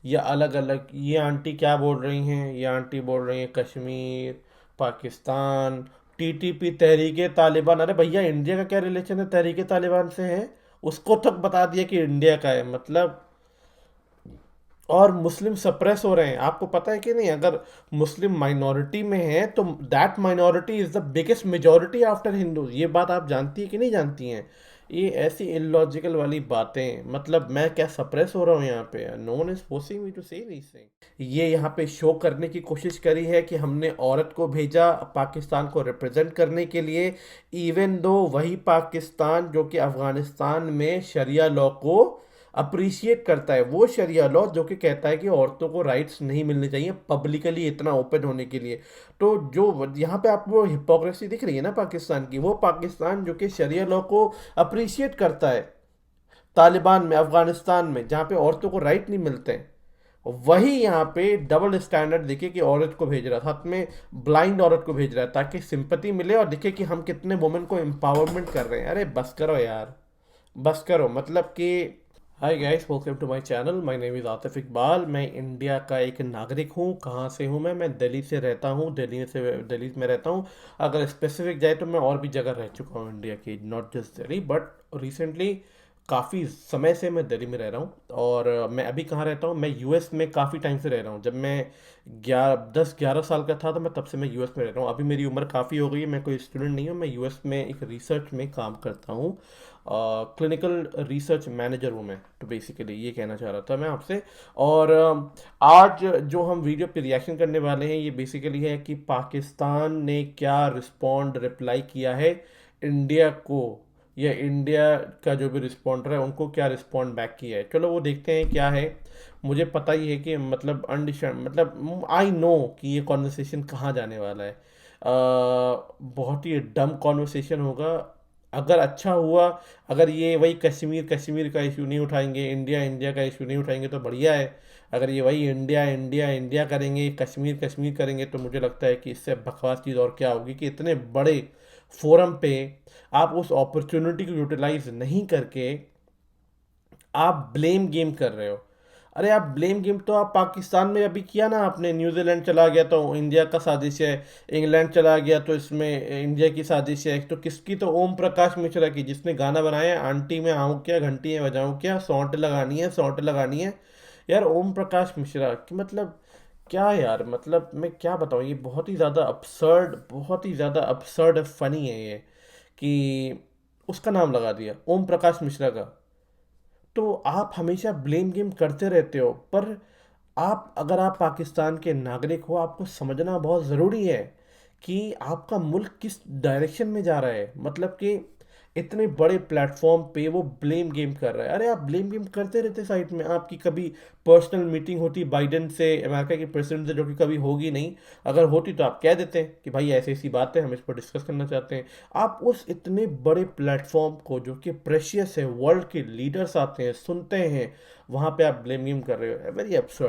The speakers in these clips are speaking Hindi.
या अलग अलग, ये आंटी क्या बोल रही हैं, ये आंटी बोल रही हैं कश्मीर, पाकिस्तान, टीटीपी, तहरीके तालिबान। अरे भैया, इंडिया का क्या रिलेशन है तहरीके तालिबान से है? उसको तक बता दिया कि इंडिया का है, मतलब। और मुस्लिम सप्रेस हो रहे हैं, आपको पता है कि नहीं? अगर मुस्लिम माइनॉरिटी में है तो that minority is the biggest majority after Hindus. ये बात आप जानती है कि नहीं जानती हैं? ये ऐसी इलॉजिकल वाली बातें, मतलब मैं क्या सप्रेस हो रहा हूँ यहाँ पे? No one is forcing me to say this thing. ये यहाँ पे शो करने की कोशिश करी है कि हमने औरत को भेजा पाकिस्तान को रिप्रेजेंट करने के लिए, इवन दो वही पाकिस्तान जो कि अफगानिस्तान में शरिया लॉ को अप्रिशिएट करता है, वो शरिया लॉ जो कि कहता है कि औरतों को राइट्स नहीं मिलने चाहिए पब्लिकली इतना ओपन होने के लिए। तो जो यहाँ पे आपको हिपोक्रेसी दिख रही है ना पाकिस्तान की, वो पाकिस्तान जो कि शरिया लॉ को अप्रिशिएट करता है तालिबान में, अफगानिस्तान में, जहाँ पे औरतों को राइट नहीं मिलते हैं, वही यहाँ पे डबल स्टैंडर्ड दिखे कि औरत को भेज रहा था, साथ में ब्लाइंड औरत को भेज रहा है ताकि सिंपति मिले और दिखे कि हम कितने वुमेन को एम्पावरमेंट कर रहे हैं। अरे बस करो यार, बस करो, मतलब कि। Hi guys, welcome to my channel. My name is Atif Iqbal. मैं इंडिया का एक नागरिक हूँ। कहाँ से हूँ मैं दिल्ली से रहता हूँ, दिल्ली में रहता हूँ। अगर स्पेसिफिक जाए तो मैं और भी जगह रह चुका हूँ इंडिया की, not just Delhi, but recently काफ़ी समय से मैं दिल्ली में रह रहा हूँ। और मैं अभी कहाँ रहता हूँ, मैं यूएस में काफ़ी टाइम से रह रहा हूँ। जब मैं 10-11 साल का था तो मैं तब से मैं यूएस में रह रहा हूँ। अभी मेरी उम्र काफ़ी हो गई है, मैं कोई स्टूडेंट नहीं हूँ, मैं यूएस में एक रिसर्च में काम करता हूँ। क्लिनिकल रिसर्च मैनेजर हूँ मैं, तो बेसिकली ये कहना चाह रहा था मैं आपसे। और आज जो हम वीडियो पे रिएक्शन करने वाले हैं, ये बेसिकली है कि पाकिस्तान ने क्या रिप्लाई किया है इंडिया को, या इंडिया का जो भी रिस्पॉन्डर है उनको क्या रिस्पॉन्ड बैक किया है। चलो वो देखते हैं क्या है। मुझे पता ही है कि मतलब अंडरस्टैंड, मतलब आई नो कि ये कॉन्वर्सेशन कहाँ जाने वाला है। बहुत ही डम कॉन्वर्सेशन होगा। अगर अच्छा हुआ, अगर ये वही कश्मीर कश्मीर का इशू नहीं उठाएंगे, इंडिया इंडिया का इशू नहीं उठाएंगे तो बढ़िया है। अगर ये वही इंडिया इंडिया इंडिया करेंगे, कश्मीर कश्मीर करेंगे, तो मुझे लगता है कि इससे बकवास चीज़ और क्या होगी कि इतने बड़े फोरम पे आप उस अपॉर्चुनिटी को यूटिलाइज नहीं करके आप ब्लेम गेम कर रहे हो। अरे आप ब्लेम गेम तो आप पाकिस्तान में अभी किया ना आपने, न्यूजीलैंड चला गया तो इंडिया का साजिश है, इंग्लैंड चला गया तो इसमें इंडिया की साजिश है। तो किसकी? तो ओम प्रकाश मिश्रा की, जिसने गाना बनाया है आंटी मैं आऊँ क्या, घंटी में बजाऊँ क्या, सौंठ लगानी है, सौंठ लगानी है। यार ओम प्रकाश मिश्रा की, मतलब क्या यार, मतलब मैं क्या बताऊँ, ये बहुत ही ज़्यादा अपसर्ड, बहुत ही ज़्यादा अपसर्ड फनी है ये, कि उसका नाम लगा दिया ओम प्रकाश मिश्रा का। तो आप हमेशा ब्लेम गेम करते रहते हो, पर आप, अगर आप पाकिस्तान के नागरिक हो, आपको समझना बहुत ज़रूरी है कि आपका मुल्क किस डायरेक्शन में जा रहा है। मतलब कि इतने बड़े प्लेटफॉर्म पे वो ब्लेम गेम कर रहा है। अरे आप ब्लेम गेम करते रहते साइड में, आपकी कभी पर्सनल मीटिंग होती बाइडेन से, अमेरिका के प्रेसिडेंट से, जो कि कभी होगी नहीं। अगर होती तो आप कह देते हैं कि भाई ऐसी ऐसी बात है, हम इस पर डिस्कस करना चाहते हैं। आप उस इतने बड़े प्लेटफॉर्म को, जो कि प्रेशियस है, वर्ल्ड के लीडर्स आते हैं, सुनते हैं, वहाँ पे आप ब्लेम गेम कर रहे हो।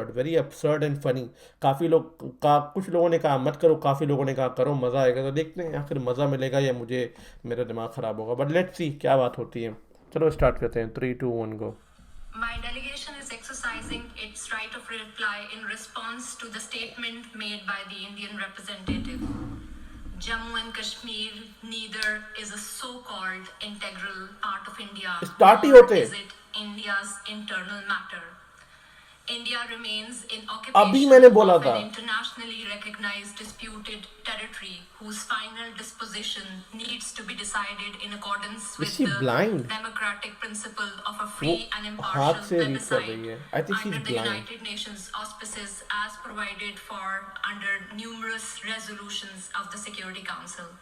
Very absurd and funny. काफ़ी लोग का कुछ लोगों ने कहा मत करो, काफ़ी लोगों ने कहा करो, मज़ा आएगा। तो देखते हैं आखिर मज़ा मिलेगा या मुझे, मेरा दिमाग ख़राब होगा, बट लेट्स सी क्या बात होती है। चलो स्टार्ट करते हैं, 3 2 1 गो। My delegation is exercising its right of reply in response to the statement made by the Indian representative. Jammu and Kashmir neither is a so-called integral part of India, start he nor होते is it India's internal matter. India remains in अभी मैंने occupation बोला of था। an internationally recognized disputed territory whose final disposition needs to be decided in accordance is with she the blind? democratic principle of a वो free and हाथ impartial से रीड कर रही plebiscite है, I think she under is the blind. United Nations auspices as provided for under numerous resolutions of the Security Council.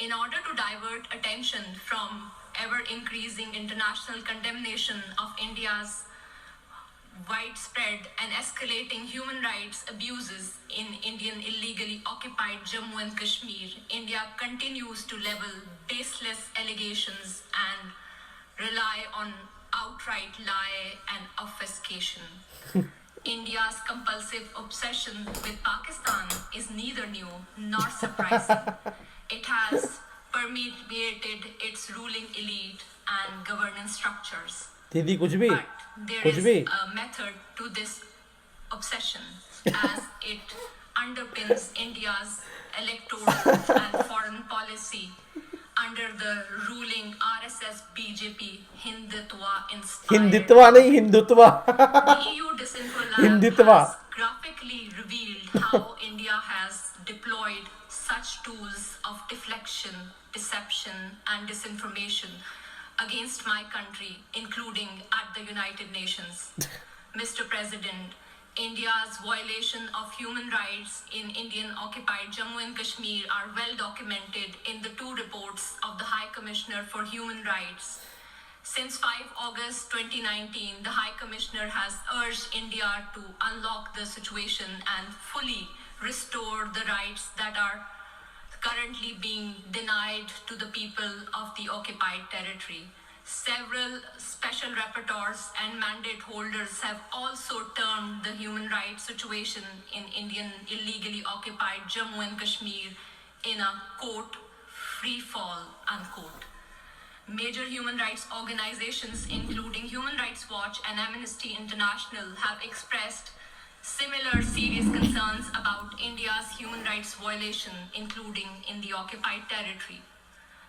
In order to divert attention from ever increasing international condemnation of India's widespread and escalating human rights abuses in Indian illegally occupied Jammu and Kashmir, India continues to level baseless allegations and rely on outright lie and obfuscation. India's compulsive obsession with Pakistan is neither new nor surprising. It has permeated its ruling elite and governance structures. दीदी कुछ भी, But there कुछ is भी। a method to this obsession as it underpins India's electoral and foreign policy under the ruling RSS BJP Hindutva inspired Hindutva नहीं, government. Hindutva. The EU Disinfo Lab Hindutva. has graphically revealed how India has deployed such tools of deflection, deception, and disinformation against my country, including at the United Nations. Mr. President, India's violation of human rights in Indian occupied Jammu and Kashmir are well documented in the two reports of the High Commissioner for Human Rights. Since 5 August 2019, the High Commissioner has urged India to unlock the situation and fully restore the rights that are currently being denied to the people of the occupied territory. Several special rapporteurs and mandate holders have also termed the human rights situation in Indian illegally occupied Jammu and Kashmir in a quote, free fall, unquote. Major human rights organizations, including Human Rights Watch and Amnesty International, have expressed similar serious concerns about India's human rights violation, including in the occupied territory.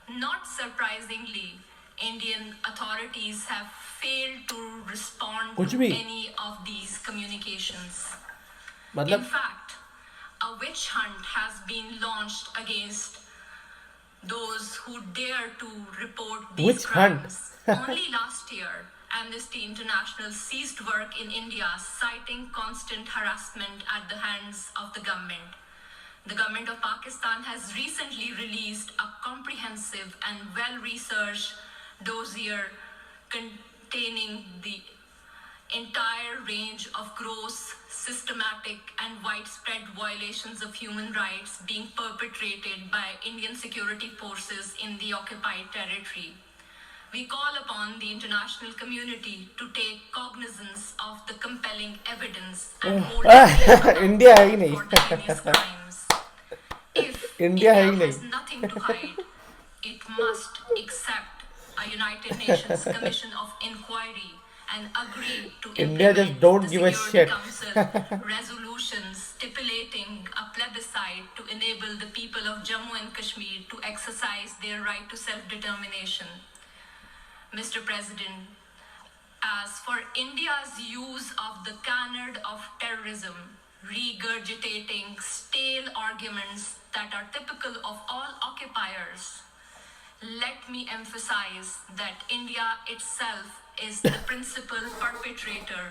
Not surprisingly, Indian authorities have failed to respond कुछ to भी। any of these communications. In मतलब fact, a witch hunt has been launched against those who dare to report these Witch hunt? crimes. Only last year, Amnesty International ceased work in India, citing constant harassment at the hands of the government. The government of Pakistan has recently released a comprehensive and well-researched dossier containing the entire range of gross, systematic, and widespread violations of human rights being perpetrated by Indian security forces in the occupied territory. We call upon the international community to take cognizance of the compelling evidence and hold India है ही नहीं। for the heinous crimes. If India है ही India has नहीं। nothing to hide, it must accept a United Nations Commission of Inquiry and agree to India just implement don't the give a Security shit. Council resolution stipulating a plebiscite to enable the people of Jammu and Kashmir to exercise their right to self-determination. Mr. President, as for India's use of the canard of terrorism, regurgitating stale arguments that are typical of all occupiers, let me emphasize that India itself is the principal perpetrator,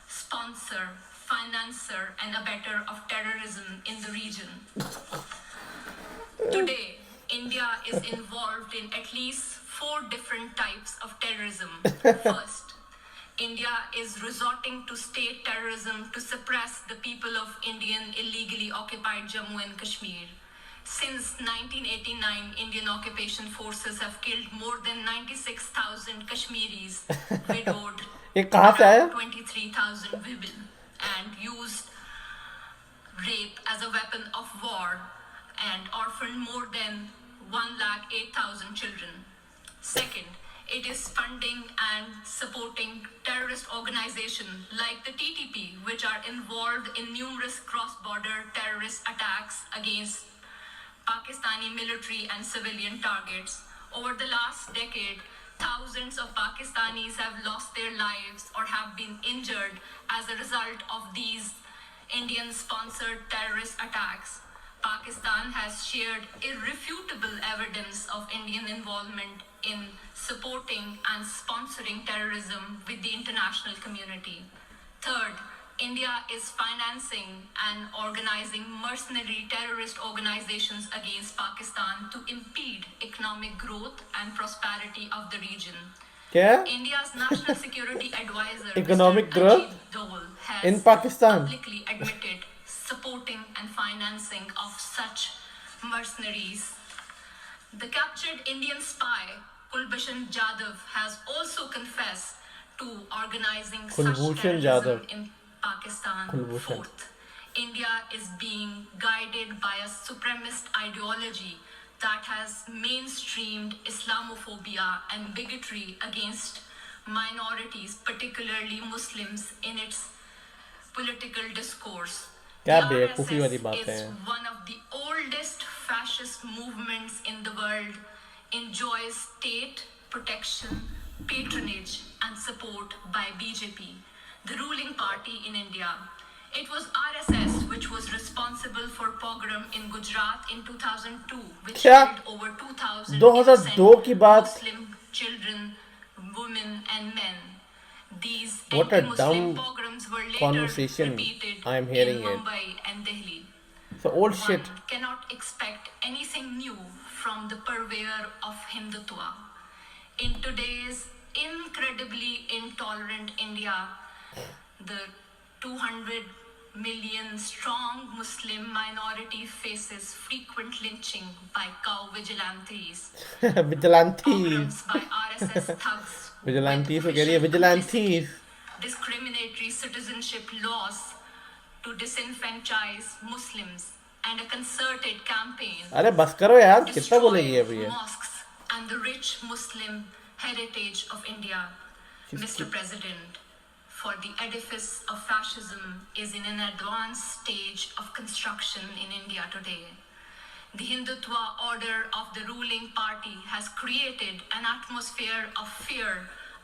sponsor, financer, and abettor of terrorism in the region. Today, India is involved in at least 4 different types of terrorism. First, India is resorting to state terrorism to suppress the people of Indian illegally occupied Jammu and Kashmir. Since 1989, Indian occupation forces have killed more than 96,000 Kashmiris, widowed ये कहाँ से आया? around 23,000 women, and used rape as a weapon of war and orphaned more than 108,000 children. Second, it is funding and supporting terrorist organizations like the TTP, which are involved in numerous cross-border terrorist attacks against Pakistani military and civilian targets. Over the last decade, thousands of Pakistanis have lost their lives or have been injured as a result of these Indian-sponsored terrorist attacks. Pakistan has shared irrefutable evidence of Indian involvement in supporting and sponsoring terrorism with the international community. Third, India is financing and organizing mercenary terrorist organizations against Pakistan to impede economic growth and prosperity of the region. क्या? India's National Security Advisor, Economic Mr. growth Ajit Dole, has in Pakistan. publicly admitted supporting and financing of such mercenaries. The captured Indian spy, Kulbhushan Jadhav, has also confessed to organizing such Kulbhushan terrorism Jadhav. in Pakistan. Kulbhushan. Fourth, India is being guided by a supremacist ideology that has mainstreamed Islamophobia and bigotry against minorities, particularly Muslims, in its political discourse. क्या The बेवकूफ़ी वाली RSS बातें is हैं। one of the oldest fascist movements in the world, enjoys state protection, patronage, and support by BJP, the ruling party in India. It was RSS which was responsible for pogrom in Gujarat in 2002, which क्या killed over 2,000 2002 innocent की बात? Muslim children, women, and men. These What a anti-Muslim dumb pogroms were later conversation repeated I am in hearing it. Mumbai and Delhi. So old One shit. cannot expect anything new from the purveyor of Hindutva. In today's incredibly intolerant India, the 200 million strong Muslim minority faces frequent lynching by cow vigilantes, vigilantes pogroms by RSS thugs with vigilantes को कह रही है official complicity, vigilantes. discriminatory citizenship laws to disenfranchise Muslims, and a concerted campaign अरे बस करो यार, to कितना बोलेगी destroy अभी ये। mosques and the rich Muslim heritage of India. Mr. President, for the edifice of fascism is in an advanced stage of construction in India today. The Hindutva order of the ruling party has created an atmosphere of fear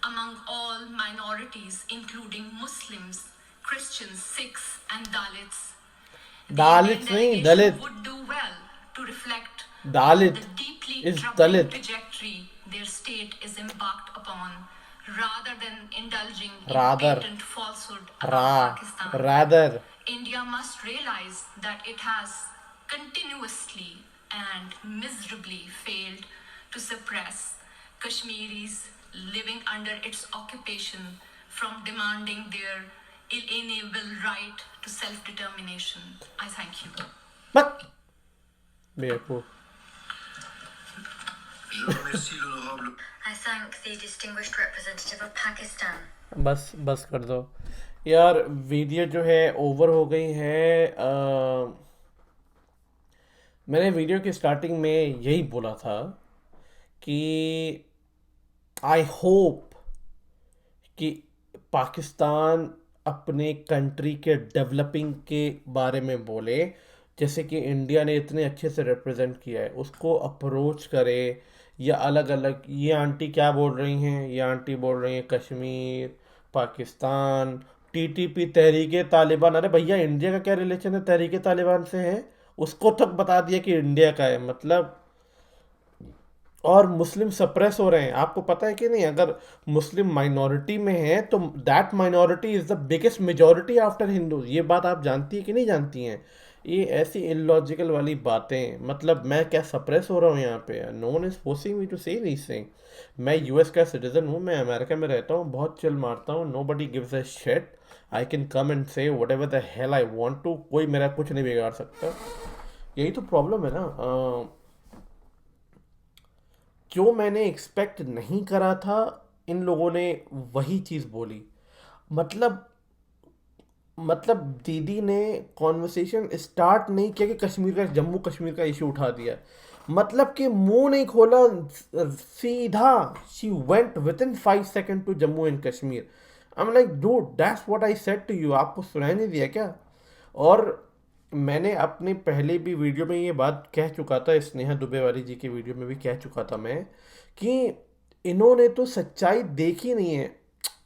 among all minorities, including Muslims, Christians, Sikhs, and Dalits. The Dalits Indian नहीं, delegation Dalit। would do well to reflect Dalit the deeply is troubling Dalit। trajectory their state is embarked upon, rather than indulging in Rather patent falsehood about Pakistan. rather India must realize that it has continuously and miserably failed to suppress Kashmiris living under its occupation from demanding their inalienable right to self-determination. I thank you. मत बेवकूफ। Je remercie l'honorable. I thank the distinguished representative of Pakistan. बस कर दो यार, वीडियो जो है ओवर हो गई है। मैंने वीडियो की स्टार्टिंग में यही बोला था कि आई होप कि पाकिस्तान अपने कंट्री के डेवलपिंग के बारे में बोले, जैसे कि इंडिया ने इतने अच्छे से रिप्रेजेंट किया है, उसको अप्रोच करे। या अलग अलग, ये आंटी क्या बोल रही हैं, ये आंटी बोल रही हैं कश्मीर, पाकिस्तान, टीटीपी, तहरीके तालिबान। अरे भैया, इंडिया का क्या रिलेशन है तहरीके तालिबान से है? उसको तक बता दिया कि इंडिया का है, मतलब। और मुस्लिम सप्रेस हो रहे हैं, आपको पता है कि नहीं? अगर मुस्लिम माइनॉरिटी में है तो that minority is the biggest majority after Hindu. ये बात आप जानती है कि नहीं जानती हैं? ये ऐसी इलॉजिकल वाली बातें, मतलब मैं क्या सप्रेस हो रहा हूँ यहाँ पे? No one is forcing me to say this thing. मैं यूएस का सिटीजन हूँ, मैं अमेरिका में रहता हूँ, बहुत चिल मारता हूँ, nobody gives a shit. I can come and say whatever the hell I want to, कोई मेरा कुछ नहीं बिगाड़ सकता। यही तो प्रॉब्लम है ना। जो मैंने एक्सपेक्ट नहीं करा था, इन लोगों ने वही चीज़ बोली। मतलब दीदी ने कॉन्वर्सेशन स्टार्ट नहीं किया कि कश्मीर का, जम्मू कश्मीर का इशू उठा दिया, मतलब कि मुंह नहीं खोला, सीधा she went within 5 second to Jammu and Kashmir. I am like dude, that's what I said to you. आपको सुनाई नहीं दिया क्या? और मैंने अपने पहले भी वीडियो में ये बात कह चुका था, स्नेहा दुबे वाली जी की वीडियो में भी कह चुका था मैं, कि इन्होंने तो सच्चाई देखी नहीं है।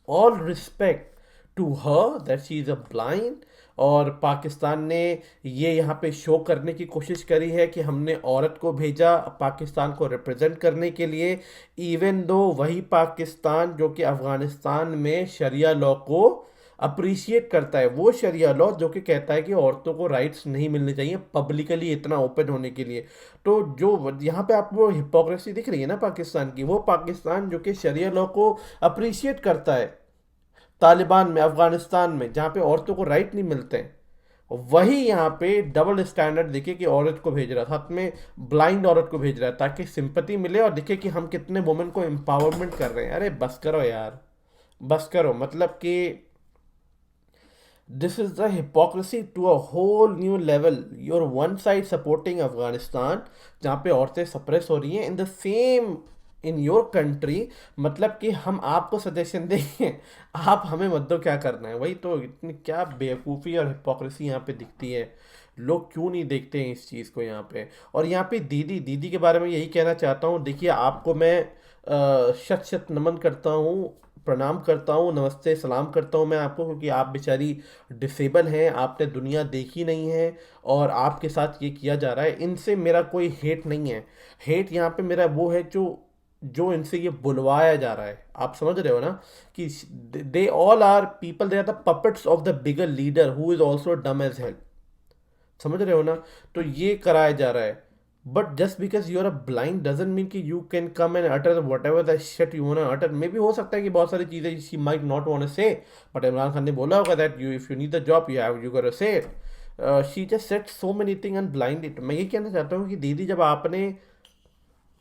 All respect to her that she is a blind. और पाकिस्तान ने ये यहाँ पे शो करने की कोशिश करी है कि हमने औरत को भेजा पाकिस्तान को रिप्रेजेंट करने के लिए, इवन दो वही पाकिस्तान जो कि अफ़गानिस्तान में शरिया लॉ को अप्रिशिएट करता है, वो शरिया लॉ जो कि कहता है कि औरतों को राइट्स नहीं मिलने चाहिए पब्लिकली इतना ओपन होने के लिए। तो जो यहाँ पे आपको हिपोक्रेसी दिख रही है ना पाकिस्तान की, वो पाकिस्तान जो कि शरिया लॉ को अप्रिशिएट करता है तालिबान में, अफगानिस्तान में, जहाँ पे औरतों को राइट नहीं मिलते हैं, वही यहाँ पे डबल स्टैंडर्ड दिखे कि औरत को भेज रहा है, साथ में ब्लाइंड औरत को भेज रहा है, ताकि सिंपैथी मिले और दिखे कि हम कितने वुमेन को एम्पावरमेंट कर रहे हैं। अरे बस करो यार, बस करो। मतलब कि this is the hypocrisy to a whole new level. Your one side supporting Afghanistan जहाँ पे औरतें सप्रेस हो रही हैं, in the same in your country, मतलब कि हम आपको सजेशन देंगे, आप हमें मत दो क्या करना है। वही तो, इतनी क्या बेवकूफ़ी और हिपोक्रेसी यहाँ पे दिखती है। लोग क्यों नहीं देखते हैं इस चीज़ को यहाँ पे। और यहाँ पे दीदी दीदी के बारे में यही कहना चाहता हूँ। देखिए, आपको मैं शत शत नमन करता हूँ, प्रणाम करता हूँ, नमस्ते सलाम करता हूँ मैं आपको, क्योंकि आप बेचारी डिसेबल हैं, आपने दुनिया देखी नहीं है और आपके साथ ये किया जा रहा है। इनसे मेरा कोई हेट नहीं है। हेट यहाँ पे मेरा वो है जो जो इनसे ये बुलवाया जा रहा है। आप समझ रहे हो ना कि they all are people, they are the puppets of the bigger leader who is also dumb as hell. समझ रहे हो ना। तो ये कराया जा रहा है। But just because you are a blind doesn't mean कि you can come and utter whatever the shit you want utter. मे भी हो सकता है कि बहुत सारी चीज़ें she might not want say, but Imran Khan ने बोला होगा that you if you need the job you have you got say it. She just said so many thing and blind it. मैं ये कहना चाहता हूँ कि दीदी, जब आपने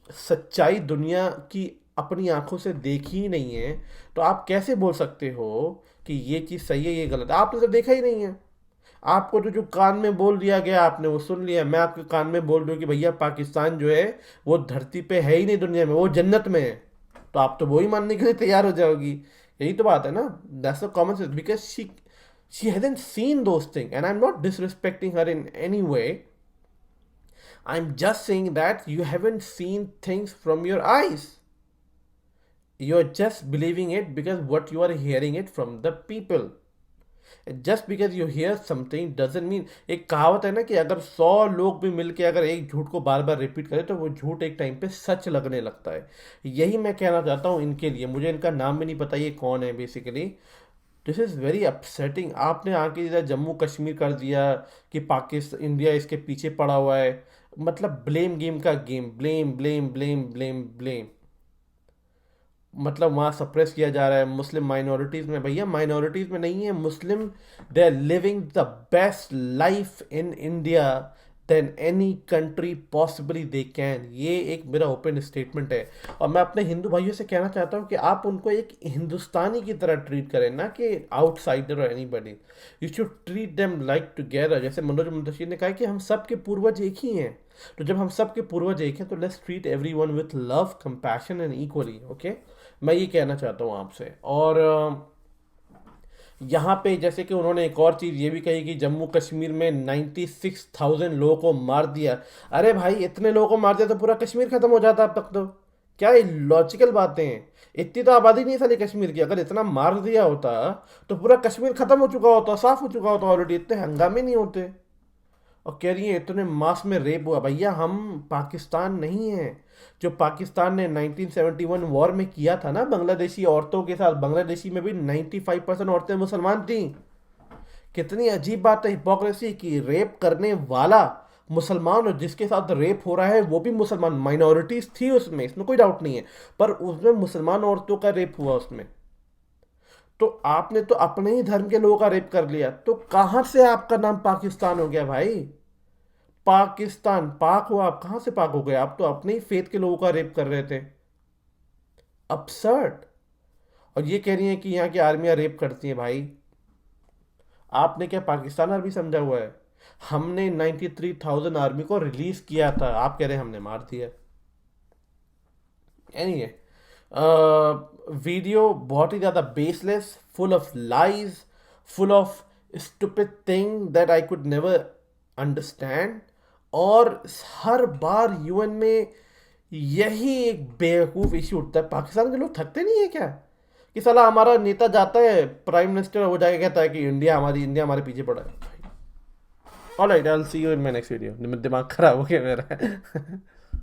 सच्चाई दुनिया की अपनी आंखों से देखी ही नहीं है, तो आप कैसे बोल सकते हो कि ये चीज़ सही है ये गलत है। आपने तो देखा ही नहीं है। आपको तो जो कान में बोल दिया गया आपने वो सुन लिया। मैं आपके कान में बोल दूं कि भैया पाकिस्तान जो है वो धरती पे है ही नहीं दुनिया में, वो जन्नत में है, तो आप तो वो ही मानने के लिए तैयार हो जाओगी। यही तो बात है ना। That's the common sense, because she hasn't seen those thing and I am not disrespecting her in any way. I'm just saying that you haven't seen things from your eyes. You're just believing it because what you are hearing it from the people. Just because you hear something doesn't mean, एक कहावत है ना कि अगर 100 लोग भी मिलके अगर एक झूठ को बार बार रिपीट करें तो वो झूठ एक टाइम पे सच लगने लगता है। यही मैं कहना चाहता हूँ इनके लिए। मुझे इनका नाम भी नहीं पता ये कौन है basically. This is very upsetting. आपने आके इधर जम्मू कश्मीर कर दिया कि पाकिस्तान इंडिया इसके पीछे पड़ा हुआ है। मतलब ब्लेम गेम का game, blame blame blame blame blame. मतलब वहाँ सप्रेस किया जा रहा है मुस्लिम माइनॉरिटीज़ में। भैया माइनॉरिटीज़ में नहीं है Muslim, they are living the best life in India than any country possibly they can. ये एक मेरा ओपन स्टेटमेंट है। और मैं अपने हिंदू भाइयों से कहना चाहता हूँ कि आप उनको एक हिंदुस्तानी की तरह ट्रीट करें, ना कि आउटसाइडर और anybody. You should treat them like together. जैसे मनोज मुंतशिर ने कहा कि हम सब के पूर्वज एक ही हैं, तो जब हम सब के पूर्वज एक हैं तो let's treat every one with love, compassion and equally. Okay, मैं ये कहना चाहता हूँ आपसे। और यहाँ पे जैसे कि उन्होंने एक और चीज़ ये भी कही कि जम्मू कश्मीर में 96,000 लोगों को मार दिया। अरे भाई, इतने लोगों को मार दिया तो पूरा कश्मीर खत्म हो जाता अब तक तो। क्या ये लॉजिकल बातें हैं? इतनी तो आबादी नहीं साली कश्मीर की। अगर इतना मार दिया होता तो पूरा कश्मीर खत्म हो चुका होता, साफ हो चुका होता ऑलरेडी, इतने हंगामे नहीं होते। और कह रही है इतने मास में रेप हुआ। भैया हम पाकिस्तान नहीं है। जो पाकिस्तान ने 1971 वॉर में किया था ना बांग्लादेशी औरतों के साथ, बांग्लादेशी में भी 95% औरतें मुसलमान थी। कितनी अजीब बात है, हिपोक्रेसी की। रेप करने वाला मुसलमान और जिसके साथ रेप हो रहा है वो भी मुसलमान। माइनॉरिटीज थी उसमें, इसमें कोई डाउट नहीं है, पर उसमें मुसलमान औरतों का रेप हुआ उसमें। तो आपने तो अपने ही धर्म के लोगों का रेप कर लिया, तो कहां से आपका नाम पाकिस्तान हो गया भाई? पाकिस्तान पाक हो, आप कहां से पाक हो गए? आप तो अपने ही फेथ के लोगों का रेप कर रहे थे। अपसर्ट। और ये कह रही है कि यहाँ की आर्मियां रेप करती हैं। भाई आपने क्या पाकिस्तान आर्मी समझा हुआ है? हमने 93,000 आर्मी को रिलीज किया था, आप कह रहे हैं हमने मार दिया। एनीवे, वीडियो बहुत ही ज़्यादा baseless, full of lies, full of stupid thing that I could never understand. और हर बार यूएन में यही एक बेवकूफ़ इश्यू उठता है। पाकिस्तान के लोग थकते नहीं है क्या कि साला हमारा नेता जाता है, प्राइम मिनिस्टर हो जाके कहता है कि इंडिया हमारे पीछे पड़ा है। Alright, I will see you in my next video. दिमाग खराब हो गया मेरा।